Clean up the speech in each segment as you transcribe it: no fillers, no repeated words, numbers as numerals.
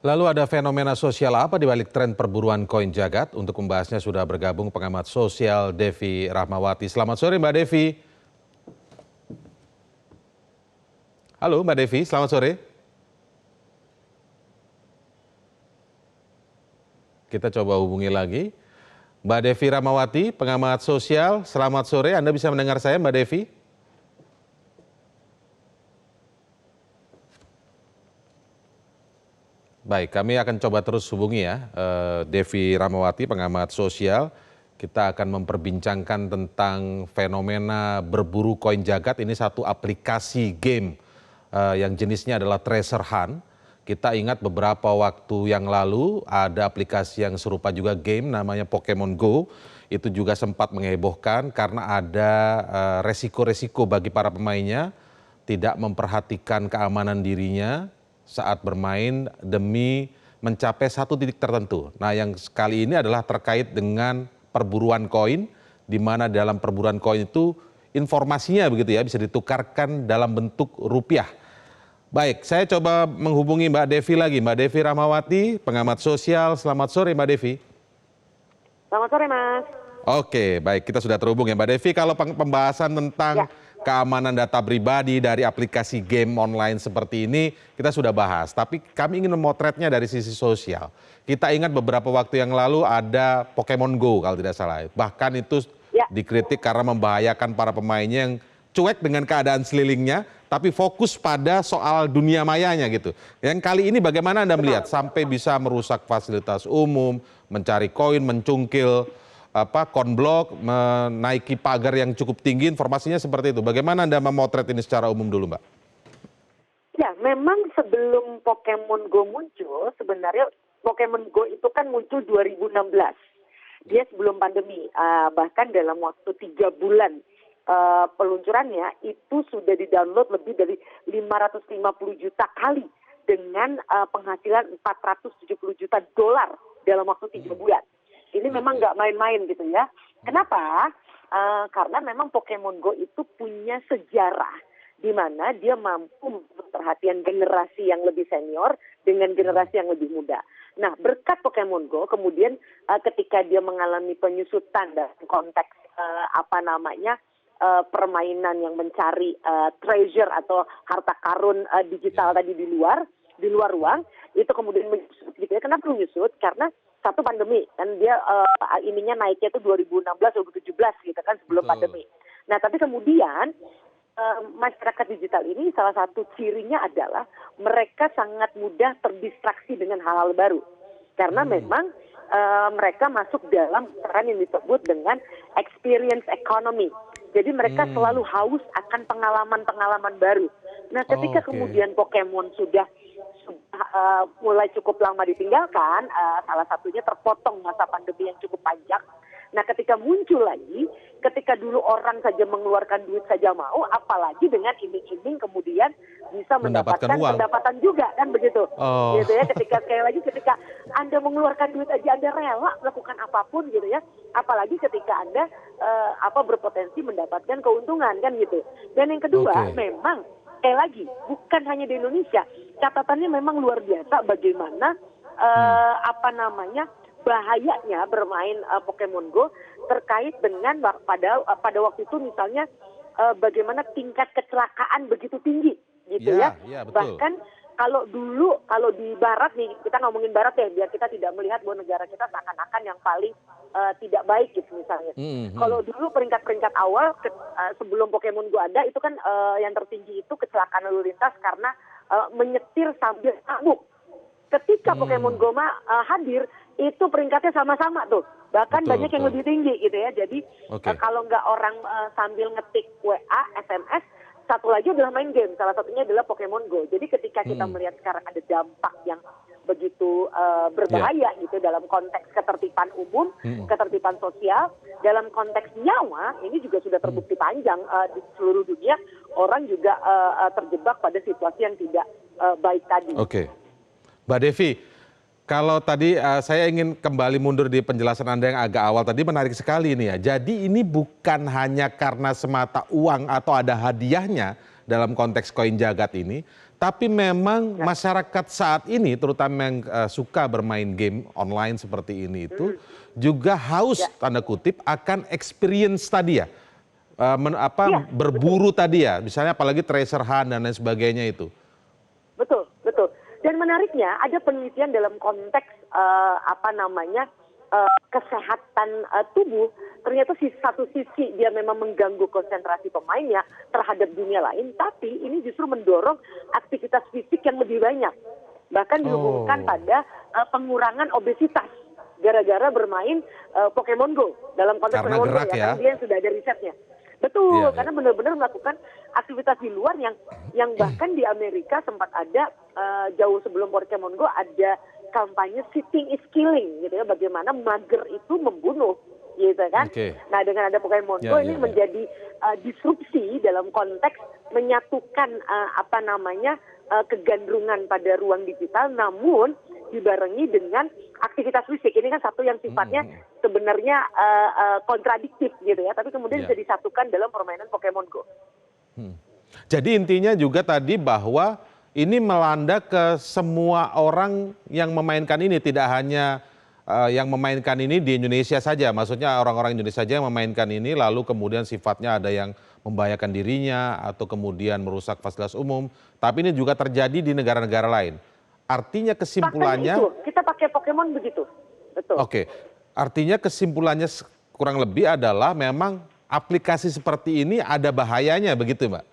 Lalu ada fenomena sosial apa di balik tren perburuan koin jagat? Untuk membahasnya sudah bergabung pengamat sosial Devi Rahmawati. Selamat sore Mbak Devi. Halo Mbak Devi, selamat sore. Kita coba hubungi lagi. Mbak Devi Rahmawati, pengamat sosial, selamat sore. Anda bisa mendengar saya Mbak Devi? Baik, kami akan coba terus hubungi ya, Devi Rahmawati, pengamat sosial. Kita akan memperbincangkan tentang fenomena berburu koin jagat. Ini satu aplikasi game yang jenisnya adalah treasure hunt. Kita ingat beberapa waktu yang lalu ada aplikasi yang serupa juga game namanya Pokemon Go. Itu juga sempat menghebohkan karena ada resiko-resiko bagi para pemainnya, tidak memperhatikan keamanan dirinya saat bermain demi mencapai satu titik tertentu. Nah, yang kali ini adalah terkait dengan perburuan koin, di mana dalam perburuan koin itu informasinya begitu ya bisa ditukarkan dalam bentuk rupiah. Baik, saya coba menghubungi Mbak Devi lagi. Mbak Devi Rahmawati, pengamat sosial. Selamat sore Mbak Devi. Selamat sore Mas. Oke, baik, kita sudah terhubung ya Mbak Devi. Kalau pembahasan tentang keamanan data pribadi dari aplikasi game online seperti ini kita sudah bahas, tapi kami ingin memotretnya dari sisi sosial. Kita ingat beberapa waktu yang lalu ada Pokemon Go kalau tidak salah. Bahkan itu dikritik karena membahayakan para pemainnya yang cuek dengan keadaan sekelilingnya, tapi fokus pada soal dunia mayanya gitu. Yang kali ini bagaimana Anda melihat sampai bisa merusak fasilitas umum, mencari koin, mencungkil konblok, menaiki pagar yang cukup tinggi, informasinya seperti itu. Bagaimana Anda memotret ini secara umum dulu, Mbak? Ya, memang sebelum Pokemon Go muncul, sebenarnya Pokemon Go itu kan muncul 2016. Dia sebelum pandemi, bahkan dalam waktu 3 bulan peluncurannya itu sudah di-download lebih dari 550 juta kali dengan penghasilan 470 juta dolar dalam waktu 3 bulan. Ini memang nggak main-main gitu ya. Kenapa? Karena memang Pokemon Go itu punya sejarah di mana dia mampu perhatian generasi yang lebih senior dengan generasi yang lebih muda. Nah, berkat Pokemon Go kemudian ketika dia mengalami penyusutan dalam konteks permainan yang mencari treasure atau harta karun digital tadi di luar ruang, itu kemudian menyusut gitu ya. Kenapa menyusut? Karena satu pandemi, kan dia naiknya itu 2016-2017 gitu kan sebelum pandemi. Nah, tapi kemudian masyarakat digital ini salah satu cirinya adalah mereka sangat mudah terdistraksi dengan hal-hal baru. Karena memang mereka masuk dalam peran yang disebut dengan experience economy. Jadi mereka selalu haus akan pengalaman-pengalaman baru. Nah, ketika kemudian Pokemon sudah mulai cukup lama ditinggalkan, salah satunya terpotong masa pandemi yang cukup panjang. Nah, ketika muncul lagi, ketika dulu orang saja mengeluarkan duit saja mau, apalagi dengan iming-iming kemudian bisa mendapatkan pendapatan juga, kan begitu. Gitu ya, ketika Anda mengeluarkan duit aja Anda rela melakukan apapun gitu ya, apalagi ketika Anda berpotensi mendapatkan keuntungan, kan gitu. Dan yang kedua, memang sekali lagi bukan hanya di Indonesia, catatannya memang luar biasa bagaimana bahayanya bermain Pokemon Go terkait dengan pada waktu itu misalnya bagaimana tingkat kecelakaan begitu tinggi gitu ya. Betul. Bahkan kalau di barat nih, kita ngomongin barat ya biar kita tidak melihat bahwa negara kita seakan-akan yang paling tidak baik gitu misalnya. Kalau dulu peringkat-peringkat awal sebelum Pokemon Go ada itu kan yang tertinggi itu kecelakaan lalu lintas karena menyetir sambil mabuk. Ketika Pokemon Go hadir, itu peringkatnya sama-sama tuh. Bahkan banyak yang lebih tinggi gitu ya. Jadi kalau nggak orang sambil ngetik WA, SMS, satu lagi adalah main game. Salah satunya adalah Pokemon Go. Jadi ketika kita melihat sekarang ada dampak yang begitu berbahaya gitu dalam konteks ketertiban umum, ketertiban sosial, dalam konteks nyawa, ini juga sudah terbukti panjang di seluruh dunia. Orang juga terjebak pada situasi yang tidak baik tadi. Mbak Devi, kalau tadi saya ingin kembali mundur di penjelasan Anda yang agak awal tadi, menarik sekali ini ya. Jadi ini bukan hanya karena semata uang atau ada hadiahnya dalam konteks koin jagat ini, Tapi memang masyarakat saat ini, terutama yang suka bermain game online seperti ini itu, juga haus tanda kutip akan experience tadi ya, berburu tadi ya, misalnya apalagi treasure hunt dan lain sebagainya itu. Betul, betul. Dan menariknya ada penelitian dalam konteks kesehatan tubuh. Ternyata satu sisi dia memang mengganggu konsentrasi pemainnya terhadap dunia lain, tapi ini justru mendorong aktivitas fisik yang lebih banyak. Bahkan dihubungkan pada pengurangan obesitas gara-gara bermain Pokemon Go dalam konteks Karena Pokemon Go gerak ya, ya. karena dia yang sudah ada risetnya. Betul, karena benar-benar melakukan aktivitas di luar yang bahkan di Amerika sempat ada jauh sebelum Pokemon Go ada kampanye sitting is killing gitu ya, bagaimana mager itu membunuh gitu kan. Nah dengan ada Pokemon Go ini menjadi disrupsi dalam konteks menyatukan kegandrungan pada ruang digital namun dibarengi dengan aktivitas fisik. Ini kan satu yang sifatnya sebenarnya kontradiktif gitu ya, tapi kemudian bisa disatukan dalam permainan Pokemon Go. Jadi intinya juga tadi bahwa ini melanda ke semua orang yang memainkan ini, tidak hanya yang memainkan ini di Indonesia saja, maksudnya orang-orang Indonesia saja yang memainkan ini lalu kemudian sifatnya ada yang membahayakan dirinya atau kemudian merusak fasilitas umum, tapi ini juga terjadi di negara-negara lain. Artinya kesimpulannya... Itu, kita pakai Pokemon begitu, betul. Oke, artinya kesimpulannya kurang lebih adalah memang aplikasi seperti ini ada bahayanya begitu Mbak?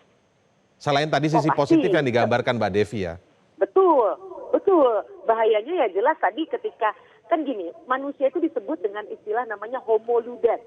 Selain tadi sisi positif yang digambarkan Mbak Devi ya? Betul, betul. Bahayanya ya jelas tadi ketika, kan gini, manusia itu disebut dengan istilah namanya homo ludens.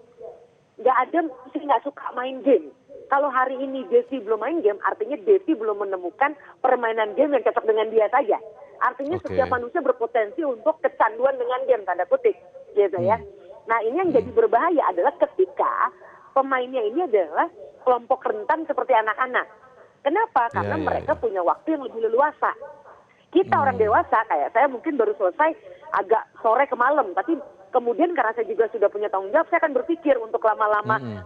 Nggak ada sih nggak suka main game. Kalau hari ini Devi belum main game, artinya Devi belum menemukan permainan game yang cocok dengan dia saja. Artinya setiap manusia berpotensi untuk kecanduan dengan game, tanda kutip, gitu ya. Nah ini yang jadi berbahaya adalah ketika pemainnya ini adalah kelompok rentan seperti anak-anak. Kenapa? Karena mereka punya waktu yang lebih leluasa. Kita orang dewasa, kayak saya mungkin baru selesai agak sore ke malam, tapi kemudian karena saya juga sudah punya tanggung jawab, saya akan berpikir untuk lama-lama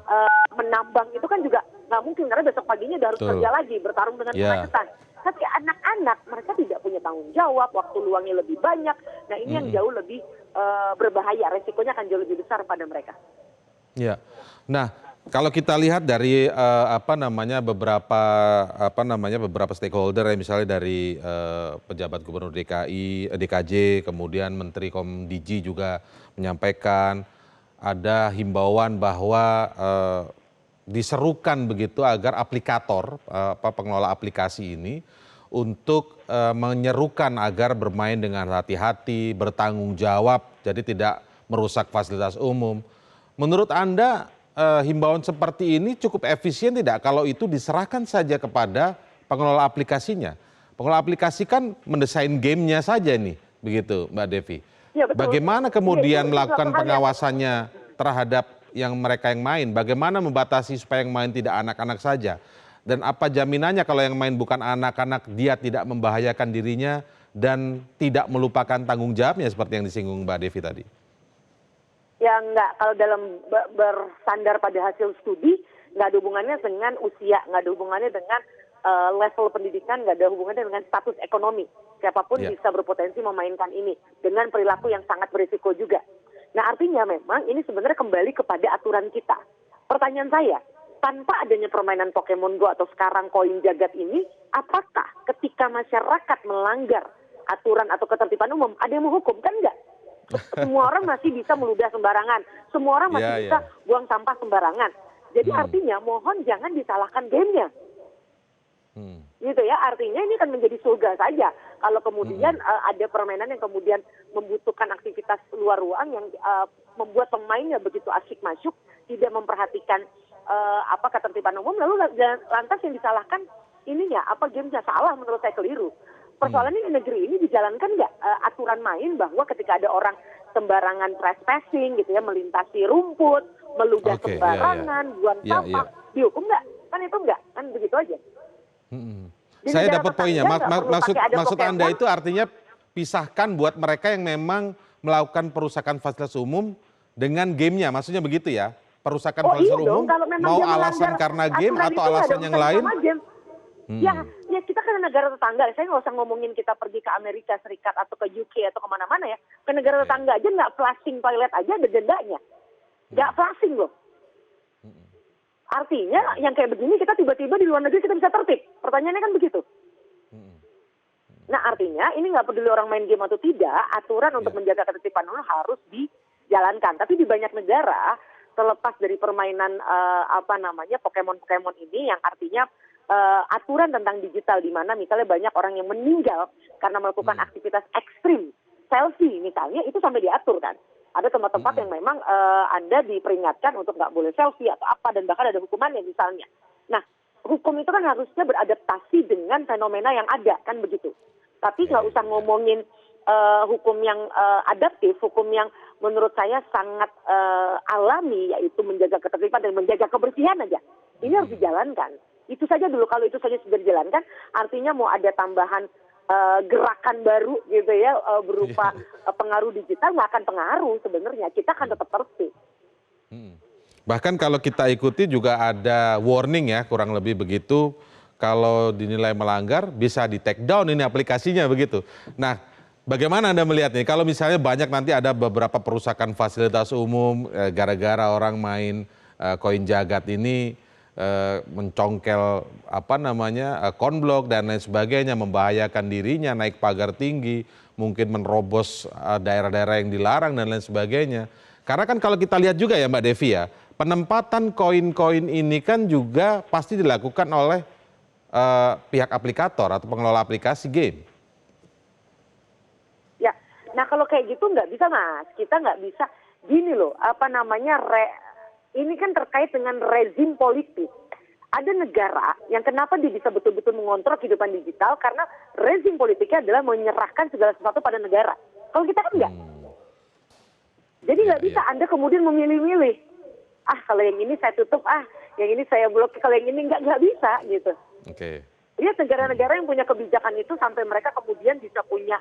menambang itu kan juga nggak mungkin, karena besok paginya udah harus kerja lagi, bertarung dengan kemacetan. Tapi anak-anak, mereka tidak punya tanggung jawab, waktu luangnya lebih banyak. Nah ini yang jauh lebih berbahaya, resikonya akan jauh lebih besar pada mereka. Ya, nah kalau kita lihat dari beberapa stakeholder ya, misalnya dari pejabat gubernur DKJ, kemudian Menteri Komdigi juga menyampaikan ada himbauan bahwa diserukan begitu agar aplikator, pengelola aplikasi ini untuk menyerukan agar bermain dengan hati-hati, bertanggung jawab, jadi tidak merusak fasilitas umum. Menurut Anda himbauan seperti ini cukup efisien tidak kalau itu diserahkan saja kepada pengelola aplikasinya? Pengelola aplikasi kan mendesain gamenya saja nih, begitu Mbak Devi. Ya, betul. Bagaimana kemudian melakukan pengawasannya terhadap mereka yang main? Bagaimana membatasi supaya yang main tidak anak-anak saja? Dan apa jaminannya kalau yang main bukan anak-anak dia tidak membahayakan dirinya dan tidak melupakan tanggung jawabnya seperti yang disinggung Mbak Devi tadi? Ya enggak, kalau dalam bersandar pada hasil studi, nggak ada hubungannya dengan usia, nggak ada hubungannya dengan level pendidikan, nggak ada hubungannya dengan status ekonomi. Siapapun bisa berpotensi memainkan ini dengan perilaku yang sangat berisiko juga. Nah artinya memang ini sebenarnya kembali kepada aturan kita. Pertanyaan saya, tanpa adanya permainan Pokemon Go atau sekarang koin jagat ini, apakah ketika masyarakat melanggar aturan atau ketertiban umum, ada yang menghukum? Kan enggak. Semua orang masih bisa meludah sembarangan. Semua orang masih bisa buang sampah sembarangan. Jadi artinya mohon jangan disalahkan gamenya. Gitu ya, artinya ini kan menjadi surga saja. Kalau kemudian ada permainan yang kemudian membutuhkan aktivitas luar ruang yang membuat pemainnya begitu asyik masuk, tidak memperhatikan ketertiban umum, lalu lantas yang disalahkan ininya, gamenya salah, menurut saya keliru. Persoalannya di negeri ini dijalankan nggak aturan main bahwa ketika ada orang sembarangan trespassing gitu ya, melintasi rumput, meludah sembarangan, buang sampah, dihukum nggak? Kan itu nggak, kan begitu aja. Saya dapat poinnya. Maksud Anda itu artinya pisahkan buat mereka yang memang melakukan perusakan fasilitas umum dengan gamenya, maksudnya begitu ya? Perusakan fasilitas umum, mau alasan karena game atau alasan yang lain? Ya, Ya kita kan negara tetangga, saya nggak usah ngomongin kita pergi ke Amerika Serikat atau ke UK atau kemana-mana ya. Ke negara tetangga aja nggak flushing toilet aja ada dendanya. Nggak flushing loh. Artinya yang kayak begini kita tiba-tiba di luar negeri kita bisa tertib. Pertanyaannya kan begitu. Nah artinya ini nggak peduli orang main game atau tidak, aturan untuk menjaga ketertiban harus dijalankan. Tapi di banyak negara, terlepas dari permainan Pokemon ini yang artinya aturan tentang digital di mana misalnya banyak orang yang meninggal karena melakukan aktivitas ekstrim, selfie misalnya, itu sampai diatur kan. Ada tempat-tempat yang memang Anda diperingatkan untuk nggak boleh selfie atau apa, dan bahkan ada hukumannya misalnya. Nah, hukum itu kan harusnya beradaptasi dengan fenomena yang ada, kan begitu. Tapi nggak usah ngomongin hukum yang adaptif, hukum yang menurut saya sangat alami, yaitu menjaga ketertiban dan menjaga kebersihan aja. Ini harus dijalankan. Itu saja dulu, kalau itu saja sudah dijalankan, artinya mau ada tambahan gerakan baru gitu ya, berupa pengaruh digital, nggak akan pengaruh sebenarnya. Kita akan tetap tertib. Bahkan kalau kita ikuti juga ada warning ya, kurang lebih begitu. Kalau dinilai melanggar bisa di take down ini aplikasinya begitu. Nah, bagaimana Anda melihat nih? Kalau misalnya banyak nanti ada beberapa perusakan fasilitas umum gara-gara orang main koin jagat ini mencongkel konblok dan lain sebagainya, membahayakan dirinya, naik pagar tinggi, mungkin menerobos daerah-daerah yang dilarang dan lain sebagainya. Karena kan kalau kita lihat juga ya Mbak Devi ya, penempatan koin-koin ini kan juga pasti dilakukan oleh pihak aplikator atau pengelola aplikasi game. Ya, nah kalau kayak gitu nggak bisa Mas, kita nggak bisa gini loh, ini kan terkait dengan rezim politik. Ada negara yang kenapa dia bisa betul-betul mengontrol kehidupan digital karena rezim politiknya adalah menyerahkan segala sesuatu pada negara. Kalau kita kan enggak. Jadi nggak bisa Anda kemudian memilih-milih. Kalau yang ini saya tutup, yang ini saya blokir, kalau yang ini nggak bisa gitu. Oke. Lihat negara-negara yang punya kebijakan itu sampai mereka kemudian bisa punya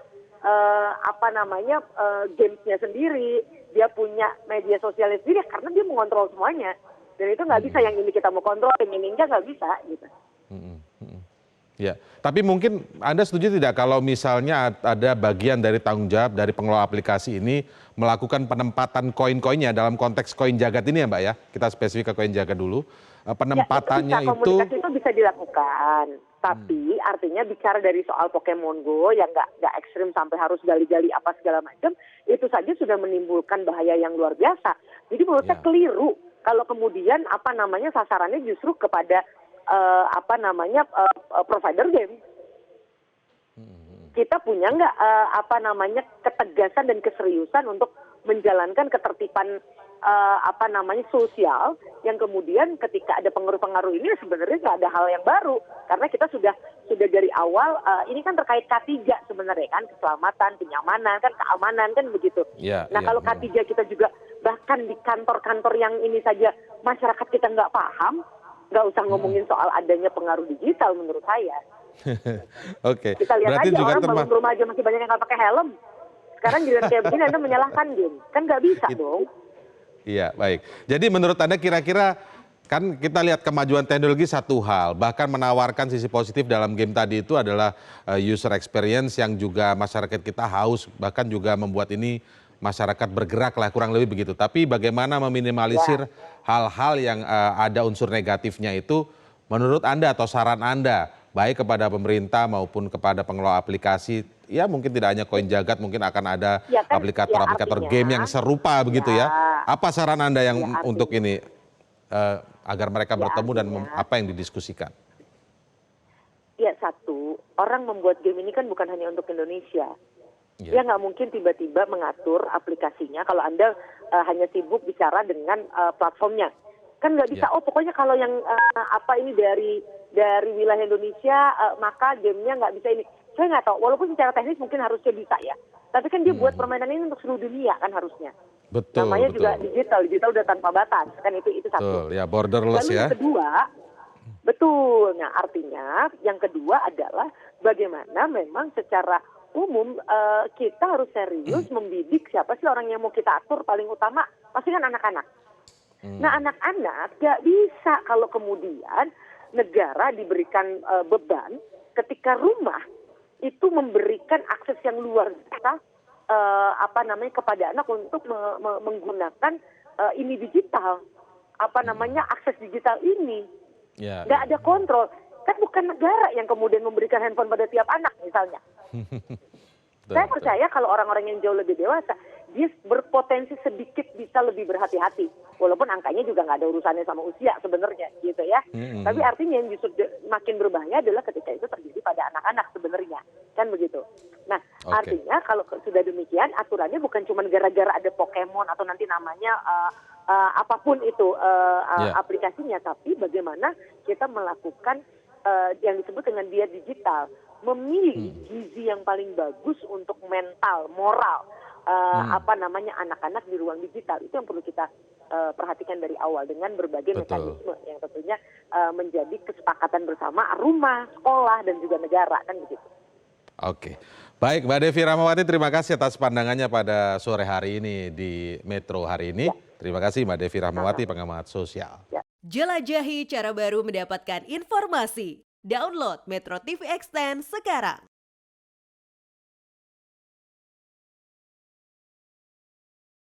gamesnya sendiri, dia punya media sosialnya sendiri karena dia mengontrol semuanya. Dan itu nggak bisa yang ini kita mau kontrol, yang ini nggak bisa gitu. Ya, tapi mungkin Anda setuju tidak kalau misalnya ada bagian dari tanggung jawab dari pengelola aplikasi ini melakukan penempatan koin-koinnya dalam konteks koin jagat ini ya Mbak ya? Kita spesifik ke koin jagat dulu. Penempatannya ya, komunikasi itu bisa dilakukan. Tapi artinya bicara dari soal Pokemon Go yang nggak ekstrim sampai harus gali-gali apa segala macam, itu saja sudah menimbulkan bahaya yang luar biasa. Jadi menurut saya keliru kalau kemudian sasarannya justru kepada provider game. Kita punya nggak ketegasan dan keseriusan untuk menjalankan ketertiban sosial yang kemudian ketika ada pengaruh-pengaruh ini sebenarnya nggak ada hal yang baru karena kita sudah dari awal ini kan terkait K3 sebenarnya kan, keselamatan, kenyamanan, kan keamanan kan begitu. Kalau K3 kita juga bahkan di kantor-kantor yang ini saja masyarakat kita nggak paham, nggak usah ngomongin soal adanya pengaruh digital menurut saya. Oke. Kita lihat berarti aja juga orang bangun rumah aja masih banyak yang nggak pakai helm. Sekarang giliran kayak begini Anda menyalahkan game, kan nggak bisa dong. Iya, baik. Jadi menurut Anda kira-kira kan kita lihat kemajuan teknologi satu hal, bahkan menawarkan sisi positif dalam game tadi itu adalah user experience yang juga masyarakat kita haus, bahkan juga membuat ini masyarakat bergerak lah kurang lebih begitu. Tapi bagaimana meminimalisir hal-hal yang ada unsur negatifnya itu menurut Anda atau saran Anda baik kepada pemerintah maupun kepada pengelola aplikasi, ya mungkin tidak hanya koin jagat, mungkin akan ada aplikator-aplikator game yang serupa begitu ya. Apa saran Anda yang untuk ini agar mereka bertemu dan apa yang didiskusikan? Ya satu, orang membuat game ini kan bukan hanya untuk Indonesia. Dia nggak mungkin tiba-tiba mengatur aplikasinya kalau Anda hanya sibuk bicara dengan platformnya. Kan nggak bisa, pokoknya kalau yang ini dari wilayah Indonesia maka gamenya nggak bisa ini. Saya nggak tahu, walaupun secara teknis mungkin harusnya bisa ya. Tapi kan dia buat permainan ini untuk seluruh dunia kan harusnya. Betul. Namanya juga digital udah tanpa batas kan, itu satu. Betul, ya borderless. Lalu ya. Yang kedua, betul. Nah artinya yang kedua adalah bagaimana memang secara umum kita harus serius membidik siapa sih orang yang mau kita atur. Paling utama pasti kan anak-anak. Nah anak-anak gak bisa kalau kemudian negara diberikan beban ketika rumah itu memberikan akses yang luar biasa kepada anak untuk menggunakan ini digital, akses digital ini. Ya. Nggak ada kontrol. Kan bukan negara yang kemudian memberikan handphone pada tiap anak misalnya. Saya percaya kalau orang-orang yang jauh lebih dewasa, dia berpotensi sedikit bisa lebih berhati-hati. Walaupun angkanya juga nggak ada urusannya sama usia sebenarnya gitu ya. Tapi artinya yang justru makin berbahaya adalah ketika itu terjadi pada anak-anak sebenarnya. Kan begitu. Nah, artinya kalau sudah demikian aturannya bukan cuma gara-gara ada Pokemon atau nanti namanya apapun itu aplikasinya. Tapi bagaimana kita melakukan yang disebut dengan diet digital. Memilih gizi yang paling bagus untuk mental, moral, anak-anak di ruang digital. Itu yang perlu kita perhatikan dari awal dengan berbagai mekanisme yang tentunya menjadi kesepakatan bersama rumah, sekolah, dan juga negara, kan begitu. Oke. Baik, Mbak Devi Ramawati, terima kasih atas pandangannya pada sore hari ini di Metro hari ini. Terima kasih Mbak Devi Ramawati, pengamat sosial. Jelajahi cara baru mendapatkan informasi. Download Metro TV Extend sekarang.